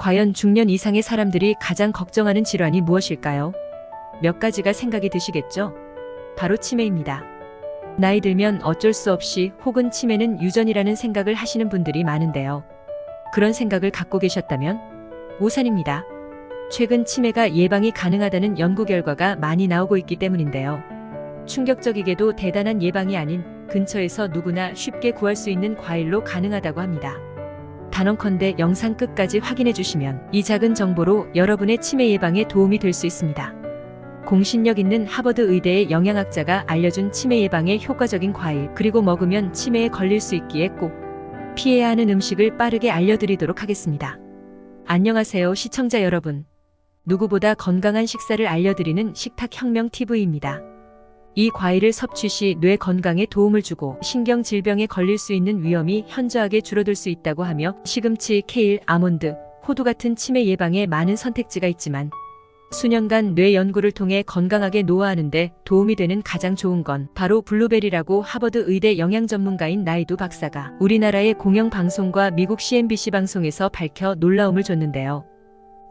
과연 중년 이상의 사람들이 가장 걱정하는 질환이 무엇일까요? 몇 가지가 생각이 드시겠죠? 바로 치매입니다. 나이 들면 어쩔 수 없이 혹은 치매는 유전이라는 생각을 하시는 분들이 많은데요. 그런 생각을 갖고 계셨다면 오산입니다. 최근 치매가 예방이 가능하다는 연구 결과가 많이 나오고 있기 때문인데요. 충격적이게도 대단한 예방이 아닌 근처에서 누구나 쉽게 구할 수 있는 과일로 가능하다고 합니다. 단언컨대 영상 끝까지 확인해 주시면 이 작은 정보로 여러분의 치매 예방에 도움이 될 수 있습니다. 공신력 있는 하버드 의대의 영양학자가 알려준 치매 예방에 효과적인 과일, 그리고 먹으면 치매에 걸릴 수 있기에 꼭 피해야 하는 음식을 빠르게 알려드리도록 하겠습니다. 안녕하세요, 시청자 여러분. 누구보다 건강한 식사를 알려드리는 식탁혁명TV입니다. 이 과일을 섭취 시 뇌 건강에 도움을 주고 신경질병에 걸릴 수 있는 위험이 현저하게 줄어들 수 있다고 하며 시금치, 케일, 아몬드, 호두 같은 치매 예방에 많은 선택지가 있지만 수년간 뇌 연구를 통해 건강하게 노화하는 데 도움이 되는 가장 좋은 건 바로 블루베리라고 하버드 의대 영양 전문가인 나이두 박사가 우리나라의 공영방송과 미국 CNBC 방송에서 밝혀 놀라움을 줬는데요.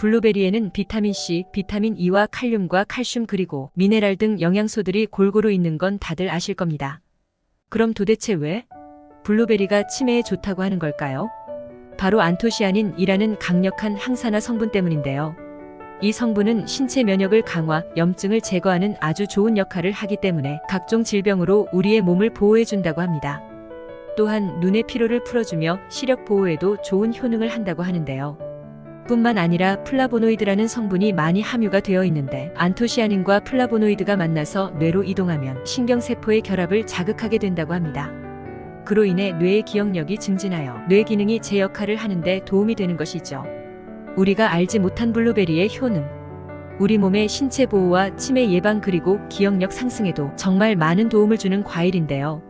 블루베리에는 비타민C, 비타민 E와 칼륨과 칼슘 그리고 미네랄 등 영양소들이 골고루 있는 건 다들 아실 겁니다. 그럼 도대체 왜 블루베리가 치매에 좋다고 하는 걸까요? 바로 안토시아닌이라는 강력한 항산화 성분 때문인데요. 이 성분은 신체 면역을 강화, 염증을 제거하는 아주 좋은 역할을 하기 때문에 각종 질병으로 우리의 몸을 보호해준다고 합니다. 또한 눈의 피로를 풀어주며 시력 보호에도 좋은 효능을 한다고 하는데요. 뿐만 아니라 플라보노이드라는 성분이 많이 함유가 되어 있는데 안토시아닌과 플라보노이드가 만나서 뇌로 이동하면 신경세포의 결합을 자극하게 된다고 합니다. 그로 인해 뇌의 기억력이 증진하여 뇌 기능이 제 역할을 하는데 도움이 되는 것이죠. 우리가 알지 못한 블루베리의 효능. 우리 몸의 신체 보호와 치매 예방 그리고 기억력 상승에도 정말 많은 도움을 주는 과일인데요.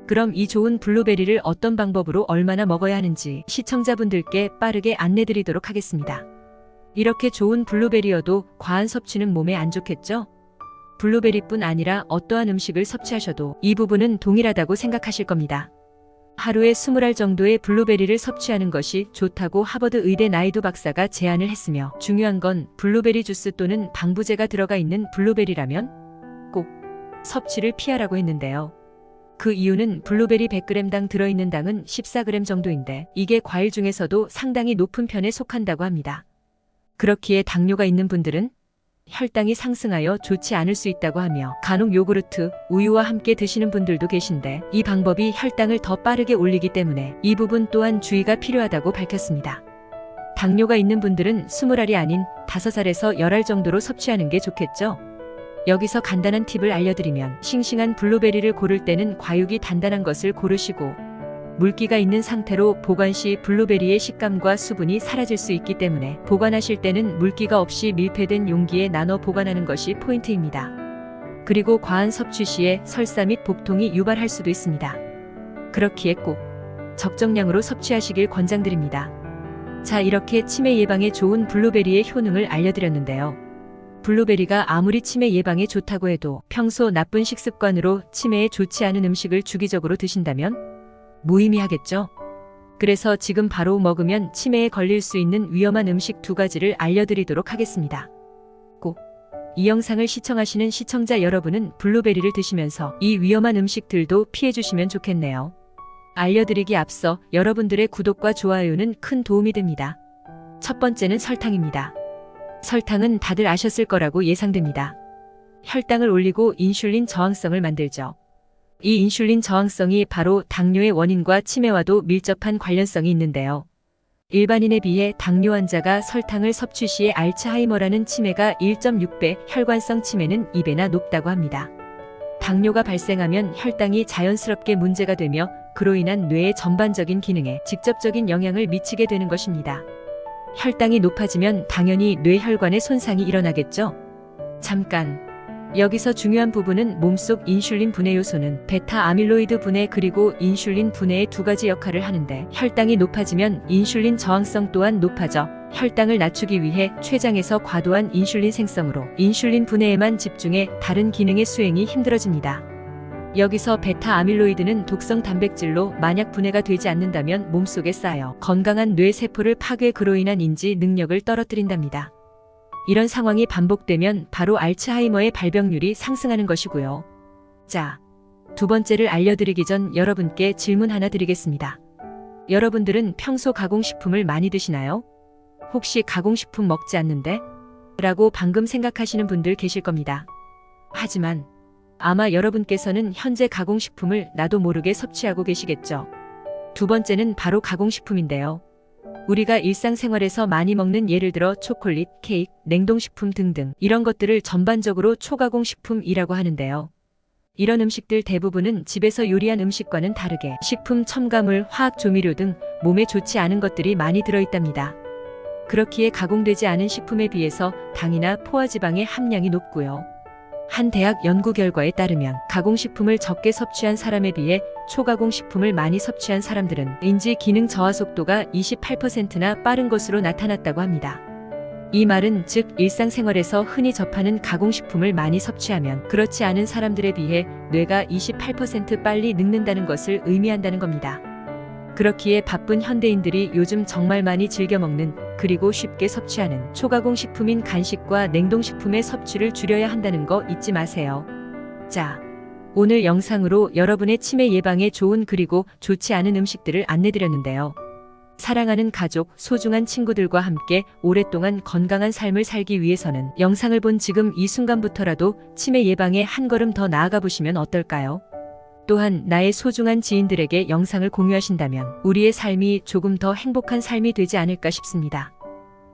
그럼 이 좋은 블루베리를 어떤 방법으로 얼마나 먹어야 하는지 시청자분들께 빠르게 안내드리도록 하겠습니다. 이렇게 좋은 블루베리여도 과한 섭취는 몸에 안 좋겠죠? 블루베리뿐 아니라 어떠한 음식을 섭취하셔도 이 부분은 동일하다고 생각하실 겁니다. 하루에 20알 정도의 블루베리를 섭취하는 것이 좋다고 하버드 의대 나이두 박사가 제안을 했으며 중요한 건 블루베리 주스 또는 방부제가 들어가 있는 블루베리라면 꼭 섭취를 피하라고 했는데요. 그 이유는 블루베리 100g당 들어있는 당은 14g 정도인데 이게 과일 중에서도 상당히 높은 편에 속한다고 합니다. 그렇기에 당뇨가 있는 분들은 혈당이 상승하여 좋지 않을 수 있다고 하며 간혹 요구르트, 우유와 함께 드시는 분들도 계신데 이 방법이 혈당을 더 빠르게 올리기 때문에 이 부분 또한 주의가 필요하다고 밝혔습니다. 당뇨가 있는 분들은 20알이 아닌 5알에서 10알 정도로 섭취하는 게 좋겠죠? 여기서 간단한 팁을 알려드리면 싱싱한 블루베리를 고를 때는 과육이 단단한 것을 고르시고 물기가 있는 상태로 보관 시 블루베리의 식감과 수분이 사라질 수 있기 때문에 보관하실 때는 물기가 없이 밀폐된 용기에 나눠 보관하는 것이 포인트입니다. 그리고 과한 섭취 시에 설사 및 복통이 유발할 수도 있습니다. 그렇기에 꼭 적정량으로 섭취하시길 권장드립니다. 자, 이렇게 치매 예방에 좋은 블루베리의 효능을 알려드렸는데요. 블루베리가 아무리 치매 예방에 좋다고 해도 평소 나쁜 식습관으로 치매에 좋지 않은 음식을 주기적으로 드신다면 무의미하겠죠? 그래서 지금 바로 먹으면 치매에 걸릴 수 있는 위험한 음식 2가지를 알려드리도록 하겠습니다. 꼭 이 영상을 시청하시는 시청자 여러분은 블루베리를 드시면서 이 위험한 음식들도 피해주시면 좋겠네요. 알려드리기 앞서 여러분들의 구독과 좋아요는 큰 도움이 됩니다. 첫 번째는 설탕입니다. 설탕은 다들 아셨을 거라고 예상됩니다. 혈당을 올리고 인슐린 저항성을 만들죠. 이 인슐린 저항성이 바로 당뇨의 원인과 치매와도 밀접한 관련성이 있는데요. 일반인에 비해 당뇨 환자가 설탕을 섭취 시에 알츠하이머라는 치매가 1.6배, 혈관성 치매는 2배나 높다고 합니다. 당뇨가 발생하면 혈당이 자연스럽게 문제가 되며 그로 인한 뇌의 전반적인 기능에 직접적인 영향을 미치게 되는 것입니다. 혈당이 높아지면 당연히 뇌혈관에 손상이 일어나겠죠? 잠깐. 여기서 중요한 부분은 몸속 인슐린 분해 요소는 베타 아밀로이드 분해 그리고 인슐린 분해의 2가지 역할을 하는데 혈당이 높아지면 인슐린 저항성 또한 높아져 혈당을 낮추기 위해 췌장에서 과도한 인슐린 생성으로 인슐린 분해에만 집중해 다른 기능의 수행이 힘들어집니다. 여기서 베타 아밀로이드는 독성 단백질로 만약 분해가 되지 않는다면 몸속에 쌓여 건강한 뇌 세포를 파괴, 그로 인한 인지 능력을 떨어뜨린답니다. 이런 상황이 반복되면 바로 알츠하이머의 발병률이 상승하는 것이고요. 자, 두 번째를 알려드리기 전 여러분께 질문 하나 드리겠습니다. 여러분들은 평소 가공식품을 많이 드시나요? 혹시 가공식품 먹지 않는데? 라고 방금 생각하시는 분들 계실 겁니다. 하지만 아마 여러분께서는 현재 가공식품을 나도 모르게 섭취하고 계시겠죠. 두 번째는 바로 가공식품인데요. 우리가 일상생활에서 많이 먹는, 예를 들어 초콜릿, 케이크, 냉동식품 등등 이런 것들을 전반적으로 초가공식품이라고 하는데요. 이런 음식들 대부분은 집에서 요리한 음식과는 다르게 식품 첨가물, 화학 조미료 등 몸에 좋지 않은 것들이 많이 들어있답니다. 그렇기에 가공되지 않은 식품에 비해서 당이나 포화지방의 함량이 높고요. 한 대학 연구 결과에 따르면 가공식품을 적게 섭취한 사람에 비해 초가공식품을 많이 섭취한 사람들은 인지 기능 저하 속도가 28%나 빠른 것으로 나타났다고 합니다. 이 말은 즉 일상생활에서 흔히 접하는 가공식품을 많이 섭취하면 그렇지 않은 사람들에 비해 뇌가 28% 빨리 늙는다는 것을 의미한다는 겁니다. 그렇기에 바쁜 현대인들이 요즘 정말 많이 즐겨 먹는, 그리고 쉽게 섭취하는 초가공식품인 간식과 냉동식품의 섭취를 줄여야 한다는 거 잊지 마세요. 자, 오늘 영상으로 여러분의 치매 예방에 좋은 그리고 좋지 않은 음식들을 안내드렸는데요. 사랑하는 가족, 소중한 친구들과 함께 오랫동안 건강한 삶을 살기 위해서는 영상을 본 지금 이 순간부터라도 치매 예방에 한 걸음 더 나아가 보시면 어떨까요? 또한 나의 소중한 지인들에게 영상을 공유하신다면 우리의 삶이 조금 더 행복한 삶이 되지 않을까 싶습니다.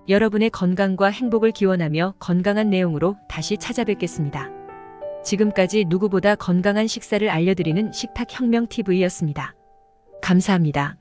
여러분의 건강과 행복을 기원하며 건강한 내용으로 다시 찾아뵙겠습니다. 지금까지 누구보다 건강한 식사를 알려드리는 식탁혁명TV였습니다. 감사합니다.